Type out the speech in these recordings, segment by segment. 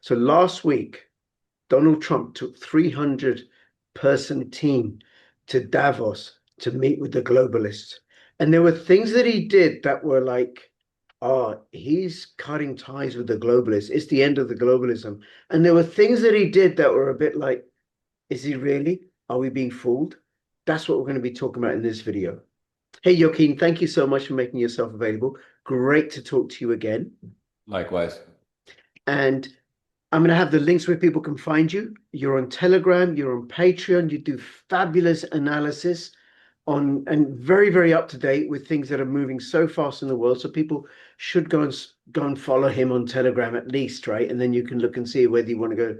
So last week, Donald Trump took 300-person team to Davos to meet with the globalists. And there were things that he did that were like, oh, he's cutting ties with the globalists. It's the end of the globalism. And there were things that he did that were a bit like, is he really? Are we being fooled? That's what we're going to be talking about in this video. Hey, Joaquin, thank you so much for making yourself available. Great to talk to you again. Likewise. And I'm going to have the links where people can find you. You're on Telegram, you're on Patreon, you do fabulous analysis on and very, very up to date with things that are moving so fast in the world. So people should go and follow him on Telegram at least, right? And then you can look and see whether you want to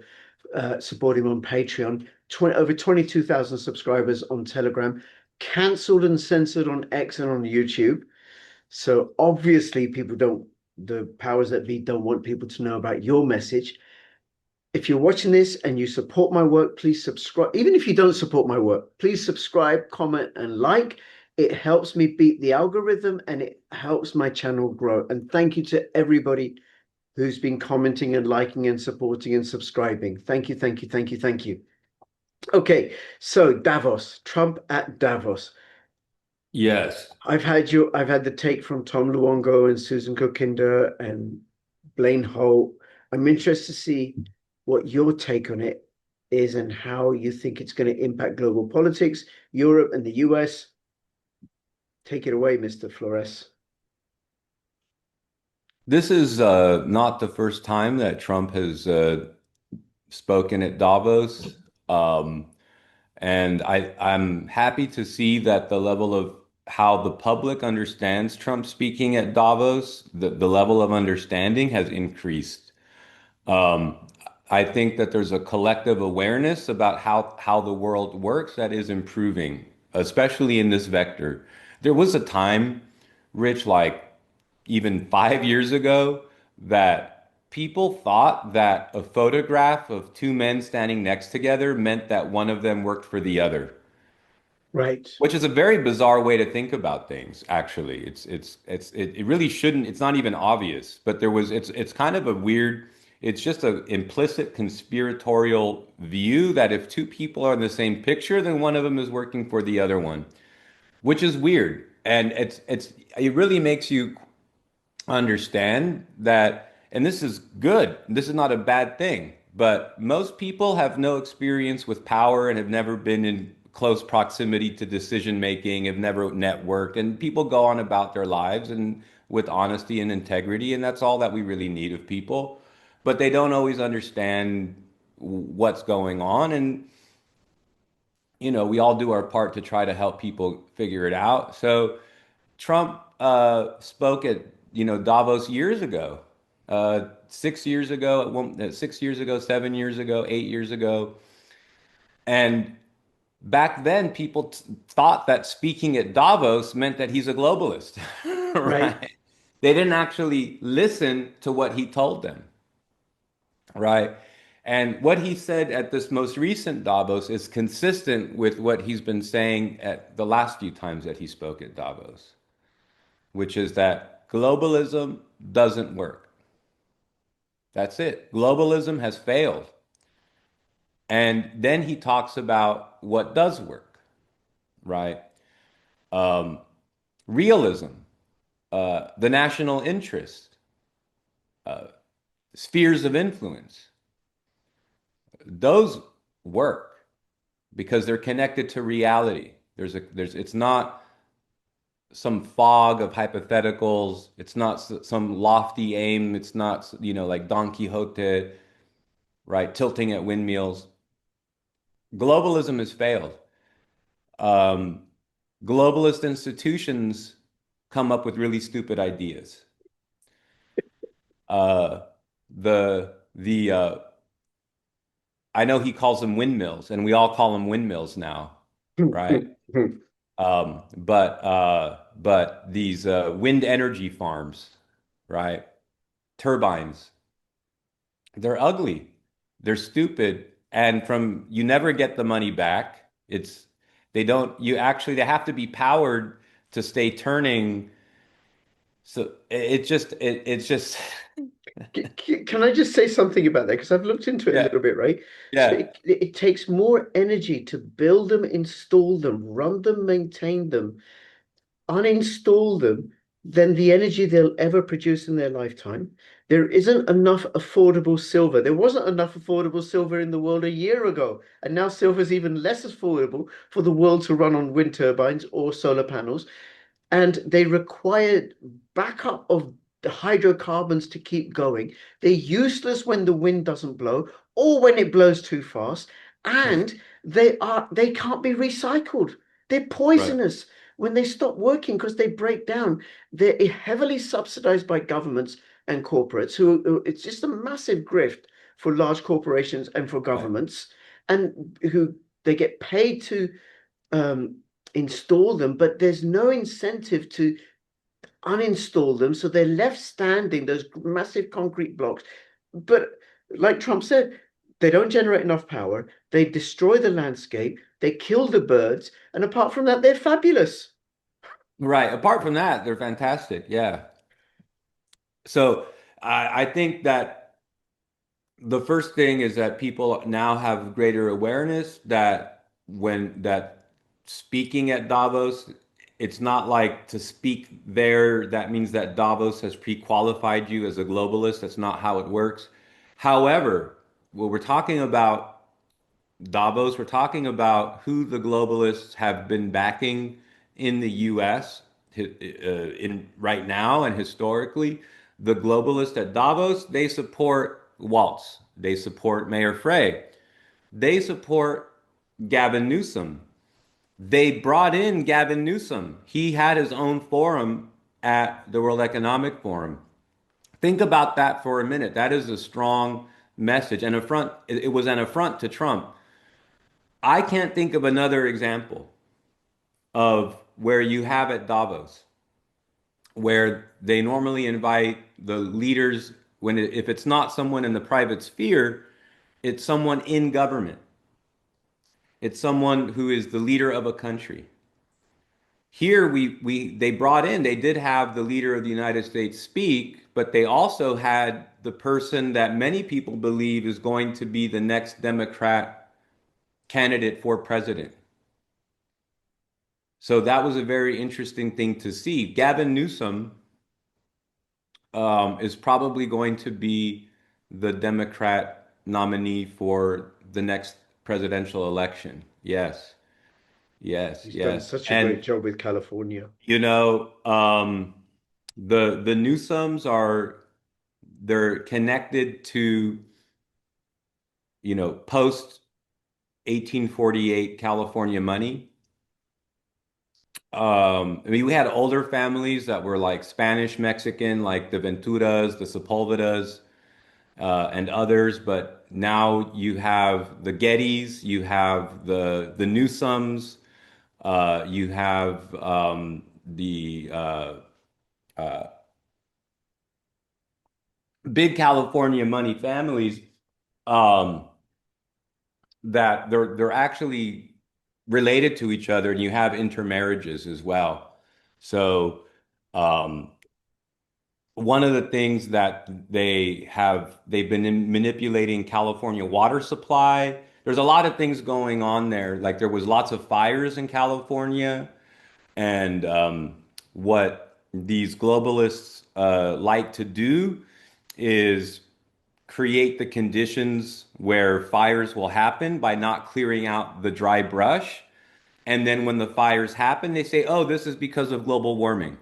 go support him on Patreon. Over 22,000 subscribers on Telegram, cancelled and censored on X and on YouTube. So obviously people don't, the powers that be don't want people to know about your message. If you're watching this and you support my work, please subscribe. Even if you don't support my work, please subscribe, comment, and like. It helps me beat the algorithm and it helps my channel grow. And thank you to everybody who's been commenting and liking and supporting and subscribing. Thank you, thank you, thank you, thank you. Okay, so Davos, Trump at Davos. Yes. I've had the take from Tom Luongo and Susan Kokinder and Blaine Holt. I'm interested to see what your take on it is and how you think it's going to impact global politics, Europe and the US. Take it away, Mr. Flores. This is not the first time that Trump has spoken at Davos. Um, and I'm happy to see that the level of how the public understands Trump speaking at Davos, the level of understanding has increased. Um, I think that there's a collective awareness about how the world works that is improving, especially in this vector. There was a time, Rich, like even 5 years ago, that people thought that a photograph of two men standing next together meant that one of them worked for the other, Right. which is a very bizarre way to think about things, actually. It really shouldn't, it's not even obvious, but it's kind of a weird, it's just an implicit conspiratorial view that if two people are in the same picture, then one of them is working for the other one, which is weird. And it really makes you understand that, and this is good, this is not a bad thing, but most people have no experience with power and have never been in close proximity to decision making, have never networked, and people go on about their lives and with honesty and integrity, and that's all that we really need of people. But they don't always understand what's going on, and we all do our part to try to help people figure it out. So Trump spoke at Davos years ago, 6 years ago, 6 years ago, 7 years ago, 8 years ago, and back then people thought that speaking at Davos meant that he's a globalist, Right. right? They didn't actually listen to what he told them, right? And what he said at this most recent Davos is consistent with what he's been saying at the last few times that he spoke at Davos, which is that globalism doesn't work. That's it. Globalism has failed. And then he talks about what does work, right? Um, Realism, the national interest, uh, spheres of influence. Those work because they're connected to reality. It's not some fog of hypotheticals. It's not some lofty aim. It's not, like Don Quixote, right? Tilting at windmills. Globalism has failed. Um, Globalist institutions come up with really stupid ideas. Uh, the I know he calls them windmills, and we all call them windmills now, right? But these wind energy farms, right? Turbines, they're ugly, they're stupid, and from you never get the money back. They don't you actually they have to be powered to stay turning. So it's just Can I just say something about that? Because I've looked into it a Yeah, little bit, right? So yeah, it takes more energy to build them, install them, run them, maintain them, uninstall them than the energy they'll ever produce in their lifetime. There isn't enough affordable silver. There wasn't enough affordable silver in the world a year ago, and now silver is even less affordable for the world to run on wind turbines or solar panels, and they require backup of the hydrocarbons to keep going. They're useless when the wind doesn't blow or when it blows too fast, and they can't be recycled. They're right. poisonous when they stop working because they break down. They're heavily subsidized by governments and corporates it's just a massive grift for large corporations and for Right. governments, and who they get paid to um, install them, but there's no incentive to uninstall them. So they're left standing, those massive concrete blocks. But like Trump said, they don't generate enough power. They destroy the landscape. They kill the birds. And apart from that, they're fabulous. Right. Apart from that, they're fantastic. Yeah. So I think that the first thing is that people now have greater awareness that when that speaking at Davos, it's not like to speak there, that means that Davos has pre-qualified you as a globalist. That's not how it works. However, when we're talking about Davos, we're talking about who the globalists have been backing in the US in right now and historically. The globalists at Davos, they support Waltz. They support Mayor Frey. They support Gavin Newsom. They brought in Gavin Newsom. He had his own forum at the World Economic Forum. Think about that for a minute. That is a strong message. An affront, it was an affront to Trump. I can't think of another example of where you have at Davos, where they normally invite the leaders if it's not someone in the private sphere, it's someone in government. It's someone who is the leader of a country. Here they brought in, they did have the leader of the United States speak, but they also had the person that many people believe is going to be the next Democrat candidate for president. So that was a very interesting thing to see. Gavin Newsom is probably going to be the Democrat nominee for the next presidential election. Yes, yes, He's done yes. such a great And job with California. you know, the Newsoms are they're connected to post 1848 California money. I mean, we had older families that were like Spanish Mexican, like the Venturas, the Sepulvedas, and others. But now you have the Gettys, you have the Newsoms, you have the big California money families um, that they're actually related to each other, and you have intermarriages as well. So. Um, One of the things that they've been manipulating California water supply. There's a lot of things going on there. Like there was lots of fires in California, and what these globalists like to do is create the conditions where fires will happen by not clearing out the dry brush. And then when the fires happen, they say, "Oh, this is because of global warming."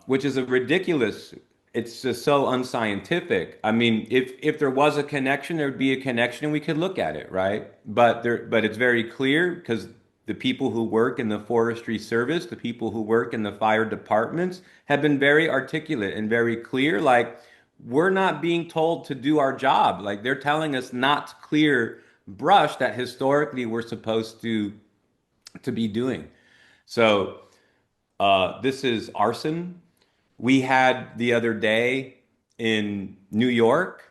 Which is a ridiculous. It's just so unscientific. I mean, if there was a connection, there would be a connection, and we could look at it, right? But it's very clear because the people who work in the forestry service, the people who work in the fire departments, have been very articulate and very clear. Like we're not being told to do our job. Like they're telling us not to clear brush that historically we're supposed to be doing. So. This is arson. We had the other day in New York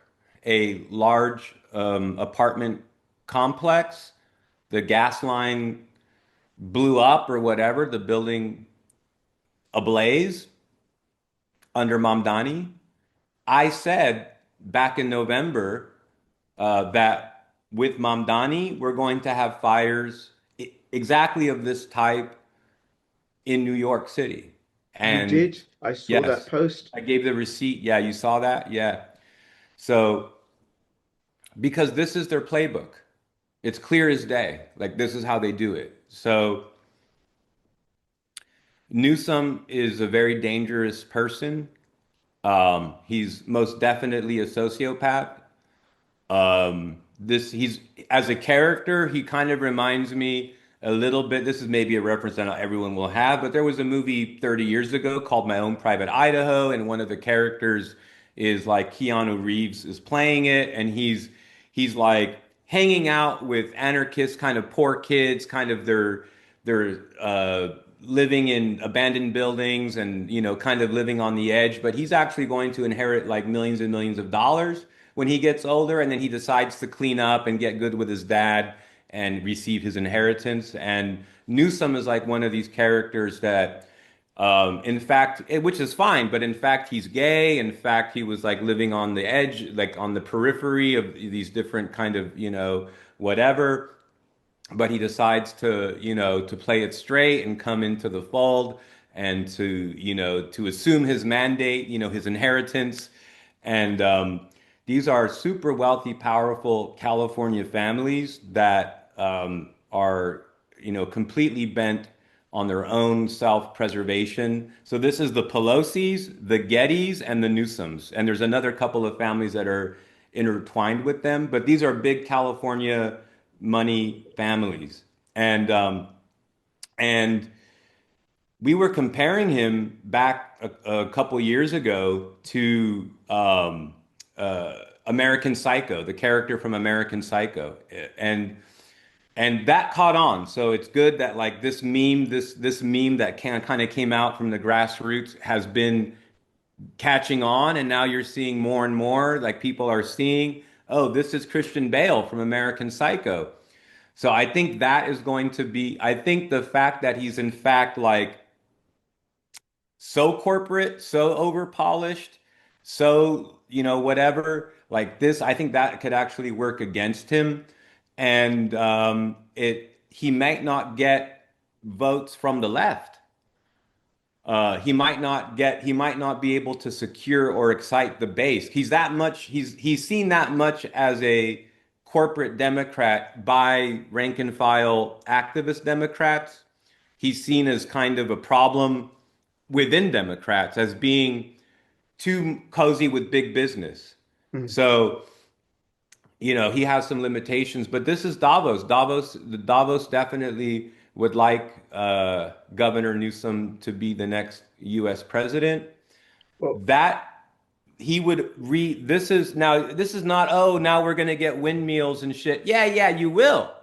a large apartment complex. The gas line blew up or whatever, the building ablaze under Mamdani. I said back in November that with Mamdani, we're going to have fires exactly of this type in New York City. You And did. I saw that yes, post. I gave the receipt. Yeah, you saw that? Yeah. So, because this is their playbook, it's clear as day. Like, this is how they do it. So, Newsom is a very dangerous person. He's most definitely a sociopath. This he's as a character, he kind of reminds me a little bit. This is maybe a reference that not everyone will have, but there was a movie 30 years ago called My Own Private Idaho, and one of the characters is like Keanu Reeves is playing it, and he's like hanging out with anarchist kind of poor kids, kind of they're living in abandoned buildings and kind of living on the edge, but he's actually going to inherit like millions and millions of dollars when he gets older, and then he decides to clean up and get good with his dad and receive his inheritance. And Newsom is like one of these characters that, in fact, which is fine, but in fact, he's gay. In fact, he was like living on the edge, like on the periphery of these different kind of, whatever. But he decides to play it straight and come into the fold and to assume his mandate, his inheritance. And these are super wealthy, powerful California families that are, completely bent on their own self-preservation. So this is the Pelosi's, the Gettys, and the Newsoms. And there's another couple of families that are intertwined with them, but these are big California money families. And we were comparing him back a couple years ago to American Psycho, the character from American Psycho, and that caught on. So it's good that like this meme that kind of came out from the grassroots has been catching on, and now you're seeing more and more like people are seeing, oh, this is Christian Bale from American Psycho. So I think that is going to be, I think the fact that he's in fact like so corporate, so over polished, so, whatever, like this, I think that could actually work against him. And he might not get votes from the left. He might not be able to secure or excite the base. He's seen that much as a corporate Democrat by rank and file activist Democrats. He's seen as kind of a problem within Democrats as being too cozy with big business. Mm. So, he has some limitations, but this is Davos. Davos definitely would like Governor Newsom to be the next U.S. president. Well, That he would read. This is not, oh, now we're going to get windmills and shit. Yeah, yeah, you will.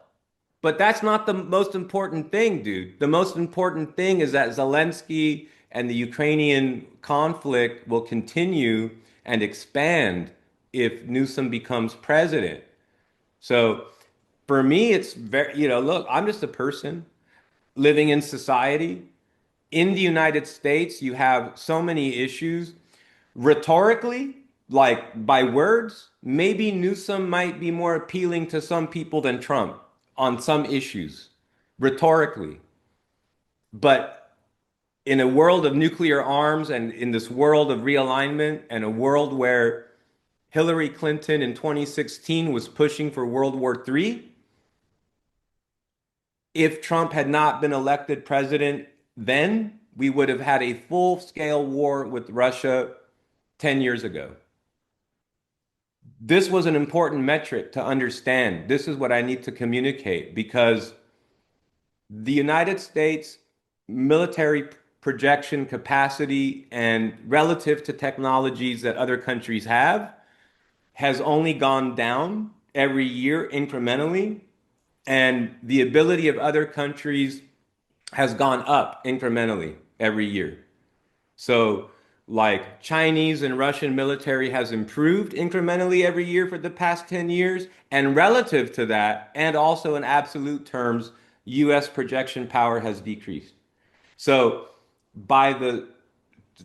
But that's not the most important thing, dude. The most important thing is that Zelensky and the Ukrainian conflict will continue and expand if Newsom becomes president. So for me, it's very, look, I'm just a person living in society. In the United States, you have so many issues. Rhetorically, like by words, maybe Newsom might be more appealing to some people than Trump on some issues, rhetorically. But in a world of nuclear arms and in this world of realignment and a world where Hillary Clinton in 2016 was pushing for World War III, if Trump had not been elected president then, we would have had a full-scale war with Russia 10 years ago. This was an important metric to understand. This is what I need to communicate because the United States military projection capacity and relative to technologies that other countries have has only gone down every year incrementally, and the ability of other countries has gone up incrementally every year. So, like Chinese and Russian military has improved incrementally every year for the past 10 years. And relative to that, and also in absolute terms, US projection power has decreased. So, by the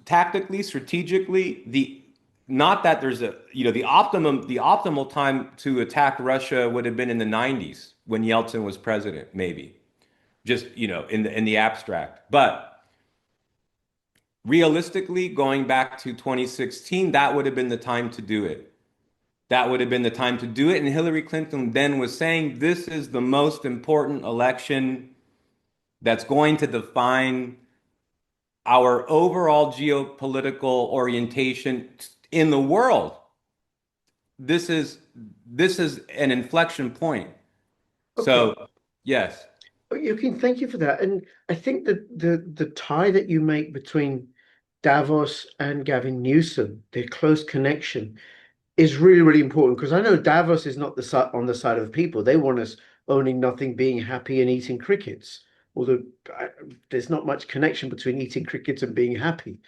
tactically, strategically, the not that there's a, the optimal time to attack Russia would have been in the 90s when Yeltsin was president, maybe. Just, in the abstract. But realistically, going back to 2016, that would have been the time to do it. That would have been the time to do it. And Hillary Clinton then was saying this is the most important election that's going to define our overall geopolitical orientation in the world. This is this is an inflection point. Okay. So, yes. Joaquin, thank you for that. And I think that the tie that you make between Davos and Gavin Newsom, their close connection, is really, really important because I know Davos is not the side on the side of the people. They want us owning nothing, being happy, and eating crickets. Although there's not much connection between eating crickets and being happy.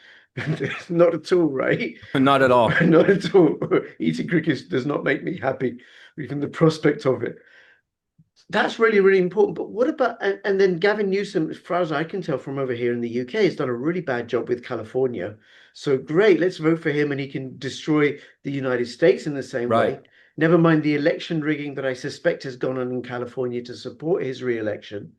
Not at all, right? Not at all. Not at all. Eating crickets does not make me happy, even the prospect of it. That's really, really important. But what about, and then Gavin Newsom, as far as I can tell from over here in the UK, has done a really bad job with California. So great, let's vote for him and he can destroy the United States in the same Right. way. Never mind the election rigging that I suspect has gone on in California to support his re-election.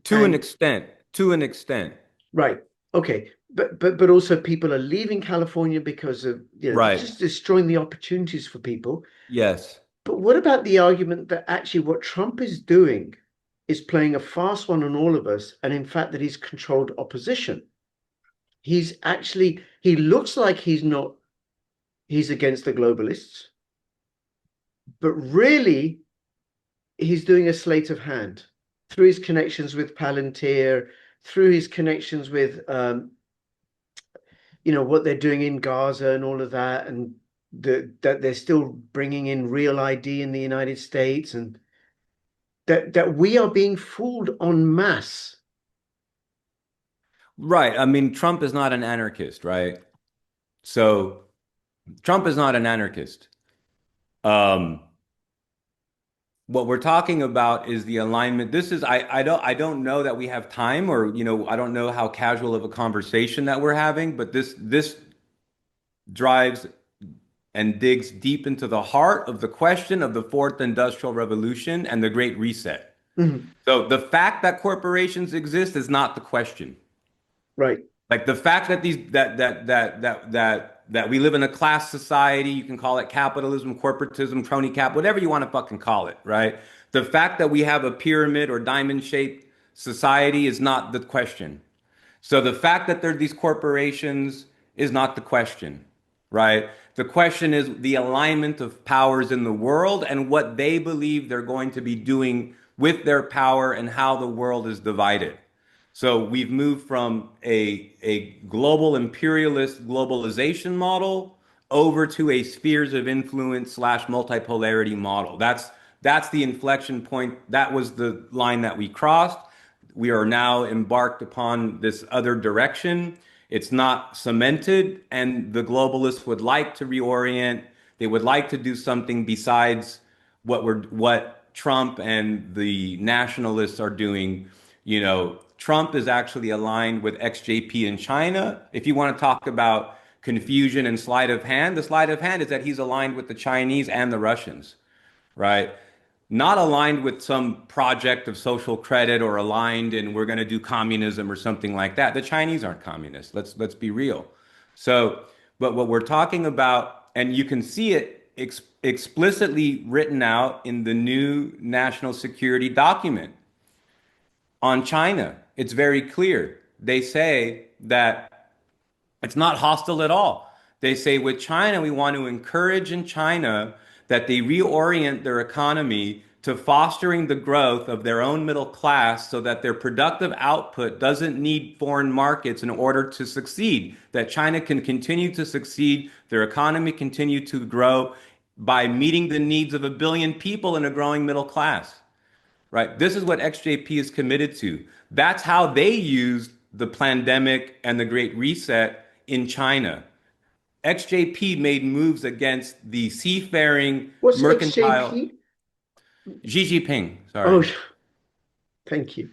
To an And extent. To an extent. right, okay. But also people are leaving California because of, Right. just destroying the opportunities for people. Yes. But what about the argument that actually what Trump is doing is playing a fast one on all of us, and in fact that he's controlled opposition? He looks like he's against the globalists, but really he's doing a sleight of hand through his connections with Palantir, through his connections with what they're doing in Gaza and all of that, and that they're still bringing in real ID in the United States, and that we are being fooled en masse. Right. I mean, Trump is not an anarchist, right? So Trump is not an anarchist. Um, what we're talking about is the alignment. This is I don't know that we have time, or I don't know how casual of a conversation that we're having, but this drives and digs deep into the heart of the question of the fourth industrial revolution and the Great Reset. Mhm. So the fact that corporations exist is not the question. Right. Like the fact that these that we live in a class society, you can call it capitalism, corporatism, crony cap, whatever you want to fucking call it, right? The fact that we have a pyramid or diamond shaped society is not the question. So the fact that there are these corporations is not the question, right? The question is the alignment of powers in the world and what they believe they're going to be doing with their power and how the world is divided. So we've moved from a global imperialist globalization model over to a spheres of influence slash multipolarity model. That's the inflection point. That was the line that we crossed. We are now embarked upon this other direction. It's not cemented, and the globalists would like to reorient. They would like to do something besides what Trump and the nationalists are doing. Trump is actually aligned with XJP in China. If you want to talk about confusion and sleight of hand, the sleight of hand is that he's aligned with the Chinese and the Russians, right? Not aligned with some project of social credit or aligned and we're going to do communism or something like that. The Chinese aren't communists. Let's be real. So, but what we're talking about, and you can see it explicitly written out in the new national security document on China. It's very clear. They say that it's not hostile at all. They say with China, we want to encourage in China that they reorient their economy to fostering the growth of their own middle class so that their productive output doesn't need foreign markets in order to succeed, that China can continue to succeed, their economy continue to grow by meeting the needs of a billion people in a growing middle class, right? This is what XJP is committed to. That's how they used the pandemic and the Great Reset in China. XJP made moves against the seafaring What's mercantile XJP? Xi Jinping, sorry. Oh, thank you.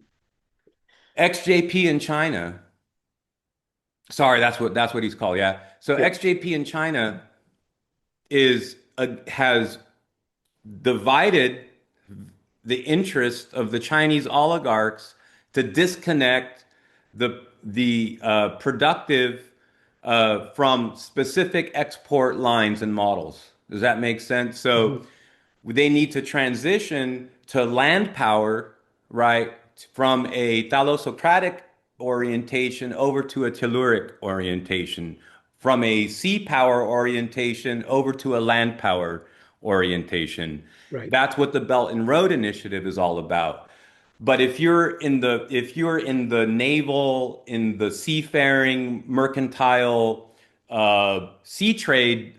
XJP in China. Sorry, that's what he's called, yeah. So Yeah. XJP in China has divided the interest of the Chinese oligarchs to disconnect the productive from specific export lines and models. Does that make sense? So Mhm. they need to transition to land power, right, from a thalassocratic orientation over to a telluric orientation, from a sea power orientation over to a land power orientation. Right. That's what the Belt and Road Initiative is all about. But if you're in the naval, in the seafaring, mercantile, sea trade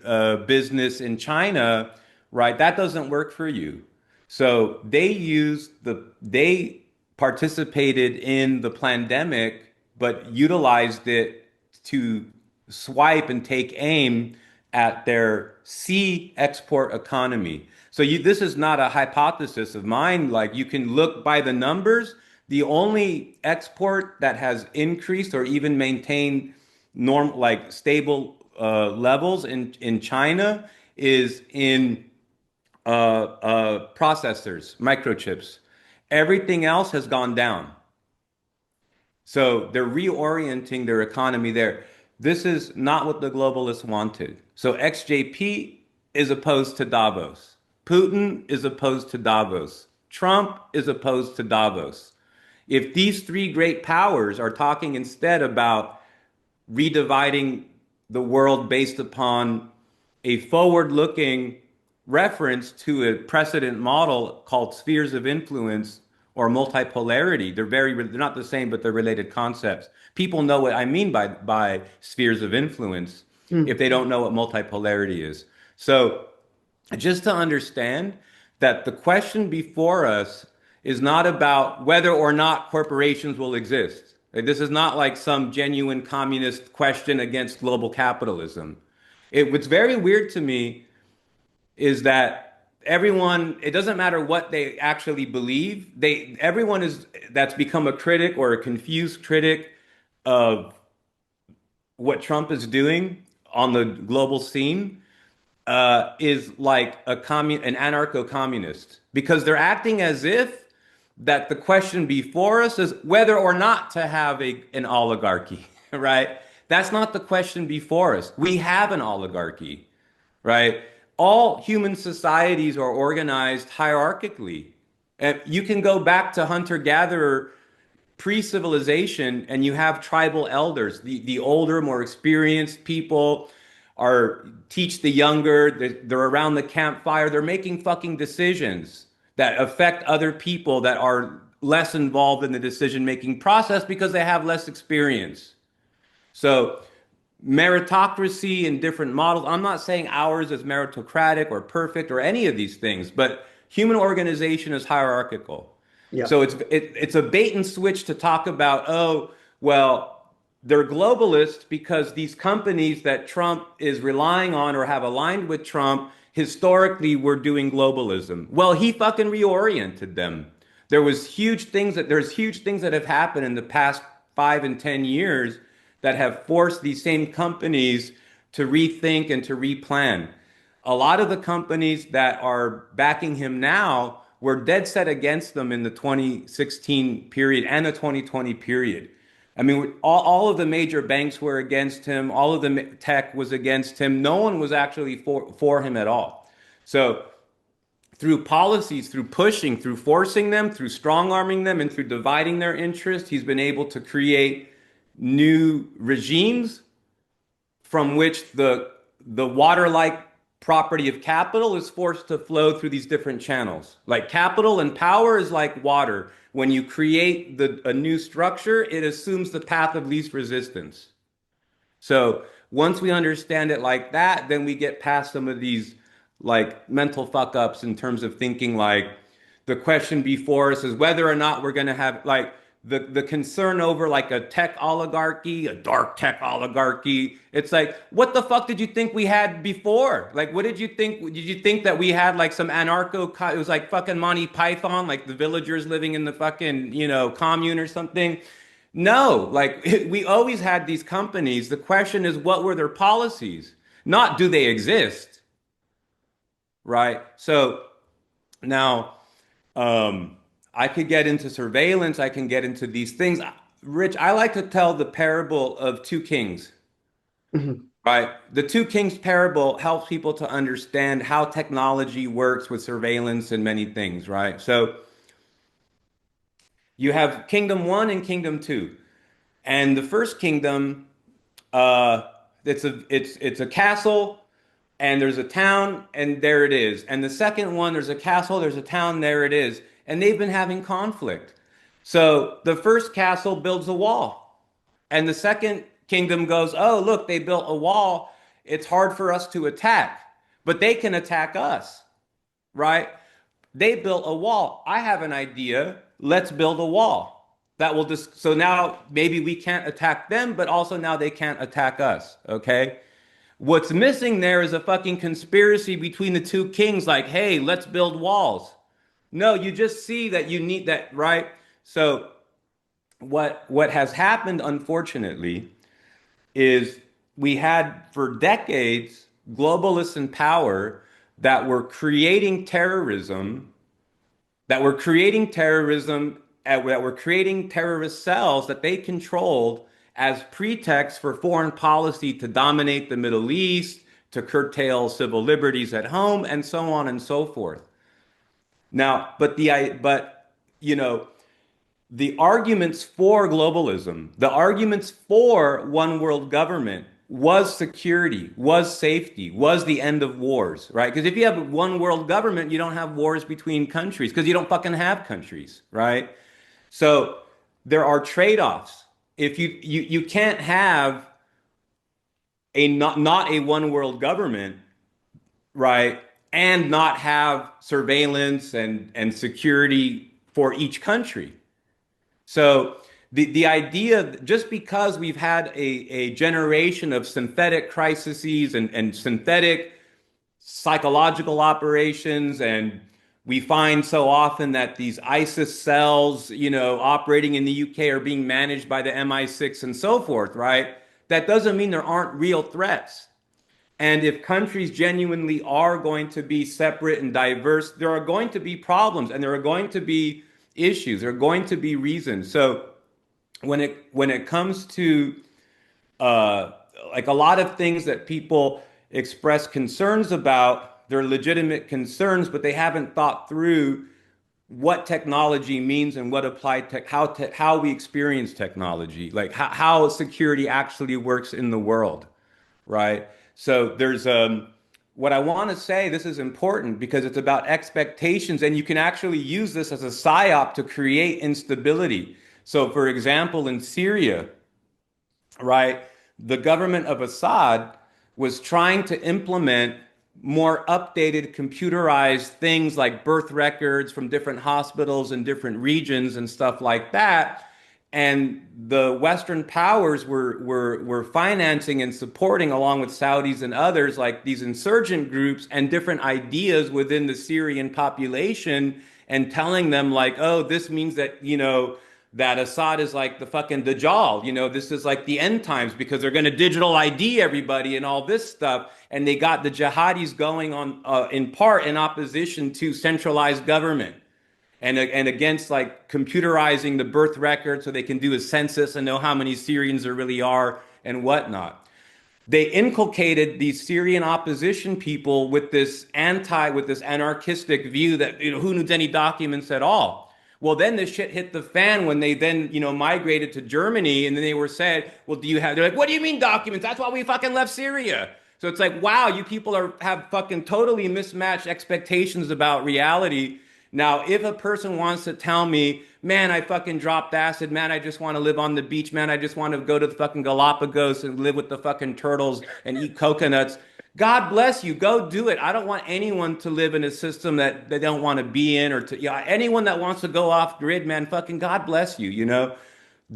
business in China, right, that doesn't work for you. So they participated in the pandemic, but utilized it to swipe and take aim at their sea export economy. So this is not a hypothesis of mine. Like, you can look by the numbers. The only export that has increased or even maintained like stable levels in China is in processors, microchips. Everything else has gone down. So they're reorienting their economy there. This is not what the globalists wanted. So XJP is opposed to Davos. Putin is opposed to Davos. Trump is opposed to Davos. If these three great powers are talking instead about redividing the world based upon a forward-looking reference to a precedent model called spheres of influence or multipolarity. They're not the same, but they're related concepts. People know what I mean by spheres of influence if Mm. they don't know what multipolarity is. So just to understand that the question before us is not about whether or not corporations will exist. Like, this is not like some genuine communist question against global capitalism. What's very weird to me is that everyone, it doesn't matter what they actually believe, everyone that's become a critic or a confused critic of what Trump is doing on the global scene is like an anarcho-communist, because they're acting as if that the question before us is whether or not to have an oligarchy, right? That's not the question before us. We have an oligarchy, right? All human societies are organized hierarchically. And you can go back to hunter-gatherer pre-civilization and you have tribal elders. The older, more experienced people are teach the younger, they're around the campfire, they're making fucking decisions that affect other people that are less involved in the decision-making process because they have less experience. So meritocracy and different models. I'm not saying ours is meritocratic or perfect or any of these things, but human organization is hierarchical. Yeah. So it's a bait and switch to talk about, oh, well, they're globalist because these companies that Trump is relying on or have aligned with Trump historically were doing globalism. Well, he fucking reoriented them. There's huge things that have happened in the past 5 and 10 years that have forced these same companies to rethink and to replan. A lot of the companies that are backing him now were dead set against them in the 2016 period and the 2020 period. I mean, all of the major banks were against him. All of the tech was against him. No one was actually for him at all. So through policies, through pushing, through forcing them, through strong arming them, and through dividing their interest, he's been able to create new regimes from which the water-like property of capital is forced to flow through these different channels. Like, capital and power is like water. When you create a new structure, it assumes the path of least resistance. So once we understand it like that, then we get past some of these like mental fuck ups in terms of thinking like the question before us is whether or not we're going to have like the concern over like a tech oligarchy, a dark tech oligarchy. It's like, what the fuck did you think we had before? Like, what did you think? Did you think that we had like some it was like fucking Monty Python, like the villagers living in the fucking, commune or something? No, like we always had these companies. The question is, what were their policies? Not do they exist? right? So now, um, I could get into surveillance, I can get into these things. Rich, I like to tell the parable of two kings, Mhm. right? The two kings parable helps people to understand how technology works with surveillance and many things, right? So you have kingdom one and kingdom two. And the first kingdom, uh, it's a castle and there's a town and there it is. And the second one, there's a castle, there's a town, there it is. And they've been having conflict. So the first castle builds a wall, and the second kingdom goes, "Oh, look, they built a wall. It's hard for us to attack, but they can attack us, right? They built a wall. I have an idea. Let's build a wall that will just, so now maybe we can't attack them, but also now they can't attack us, okay? What's missing there is a fucking conspiracy between the two kings, like, hey, let's build walls. No, you just see that you need that, right? So what has happened, unfortunately, is we had for decades globalists in power that were creating terrorism, that were creating terrorist cells that they controlled as pretext for foreign policy to dominate the Middle East, to curtail civil liberties at home, and so on and so forth. Now, but you know, the arguments for globalism, the arguments for one world government was security, was safety, was the end of wars, right? Because if you have one world government, you don't have wars between countries because you don't fucking have countries, right? So there are trade-offs. If you can't have a not a one world government, right? And not have surveillance and security for each country. So the idea, just because we've had a generation of synthetic crises and synthetic psychological operations, and we find so often that these ISIS cells, operating in the UK are being managed by the MI6 and so forth, right? That doesn't mean there aren't real threats. And if countries genuinely are going to be separate and diverse, there are going to be problems and there are going to be issues. There are going to be reasons. So when it comes to uh, like a lot of things that people express concerns about, they're legitimate concerns, but they haven't thought through what technology means and what applied tech, how we experience technology, like how security actually works in the world, right? So there's what I want to say, this is important because it's about expectations, and you can actually use this as a psyop to create instability. So, for example, in Syria, right, the government of Assad was trying to implement more updated computerized things like birth records from different hospitals in different regions and stuff like that. And the Western powers were financing and supporting, along with Saudis and others, like these insurgent groups and different ideas within the Syrian population, and telling them like, oh, this means that, that Assad is like the fucking Dajjal. This is like the end times because they're going to digital ID everybody and all this stuff. And they got the jihadis going on, in part in opposition to centralized government, and against like computerizing the birth record so they can do a census and know how many Syrians there really are and whatnot. They inculcated these Syrian opposition people with this anarchistic view that, who needs any documents at all. Well, then this shit hit the fan when they then, migrated to Germany, and then they were said, well, they're like, what do you mean documents? That's why we fucking left Syria. So it's like, wow, you people have fucking totally mismatched expectations about reality. Now, if a person wants to tell me, man, I fucking dropped acid, man, I just want to live on the beach, man, I just want to go to the fucking Galapagos and live with the fucking turtles and eat coconuts. God bless you. Go do it. I don't want anyone to live in a system that they don't want to be in, or to, anyone that wants to go off grid, man, fucking God bless you.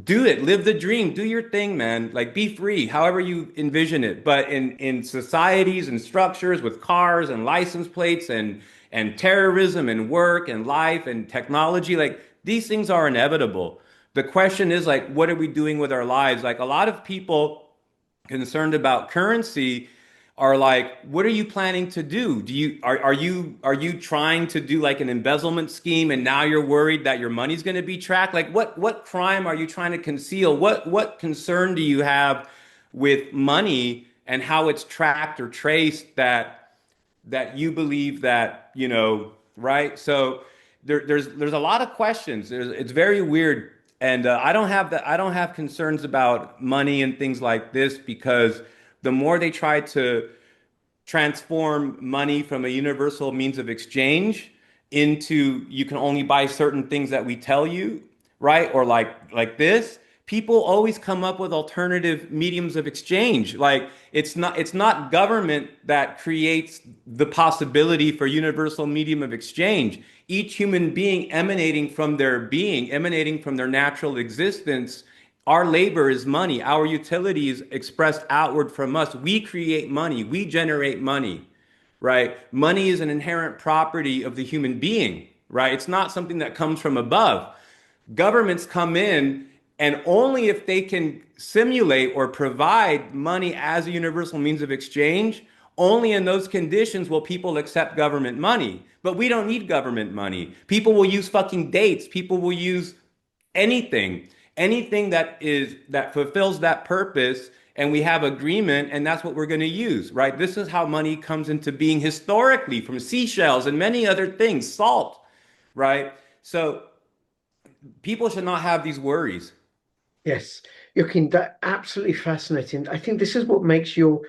Do it, live the dream, do your thing, man. Like, be free however you envision it. But in societies and structures with cars and license plates and terrorism and work and life and technology, like, these things are inevitable. The question is, like, what are we doing with our lives? Like, a lot of people concerned about currency are like, what are you planning to do? Are you trying to do like an embezzlement scheme and now you're worried that your money's going to be tracked? Like what crime are you trying to conceal? What concern do you have with money and how it's tracked or traced that you believe that, right? So there's a lot of questions. It's very weird. And I don't have concerns about money and things like this because the more they try to transform money from a universal means of exchange into you can only buy certain things that we tell you, right? Or like this, people always come up with alternative mediums of exchange. Like it's not government that creates the possibility for universal medium of exchange. Each human being, emanating from their natural existence, our labor is money. Our utility is expressed outward from us. We create money. We generate money, right? Money is an inherent property of the human being, right? It's not something that comes from above. Governments come in, and only if they can simulate or provide money as a universal means of exchange, only in those conditions will people accept government money. But we don't need government money. People will use fucking dates. People will use anything, anything that fulfills that purpose, and we have agreement, and that's what we're going to use, right? This is how money comes into being historically from seashells and many other things, salt, right? So people should not have these worries. Yes, Joaquin, that absolutely fascinating. I think this is what makes your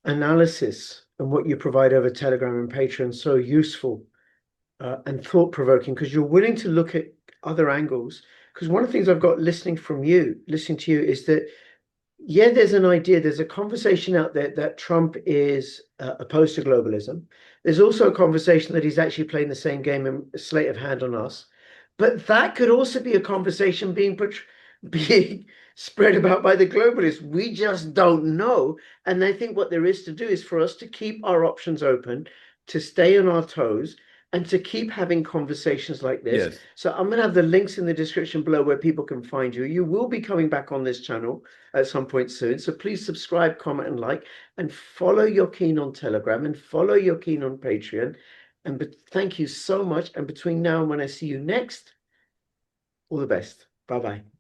analysis and what you provide over Telegram and Patreon so useful and thought-provoking because you're willing to look at other angles. Because one of the things I've got listening to you, is that yeah, there's an idea, there's a conversation out there that Trump is opposed to globalism. There's also a conversation that he's actually playing the same game and sleight of hand on us. But that could also be a conversation being spread about by the globalists. We just don't know. And I think what there is to do is for us to keep our options open, to stay on our toes, and to keep having conversations like this. Yes. So I'm going to have the links in the description below where people can find you. You will be coming back on this channel at some point soon. So please subscribe, comment, and like, and follow Joaquin on Telegram and follow Joaquin on Patreon. And thank you so much. And between now and when I see you next, all the best. Bye bye.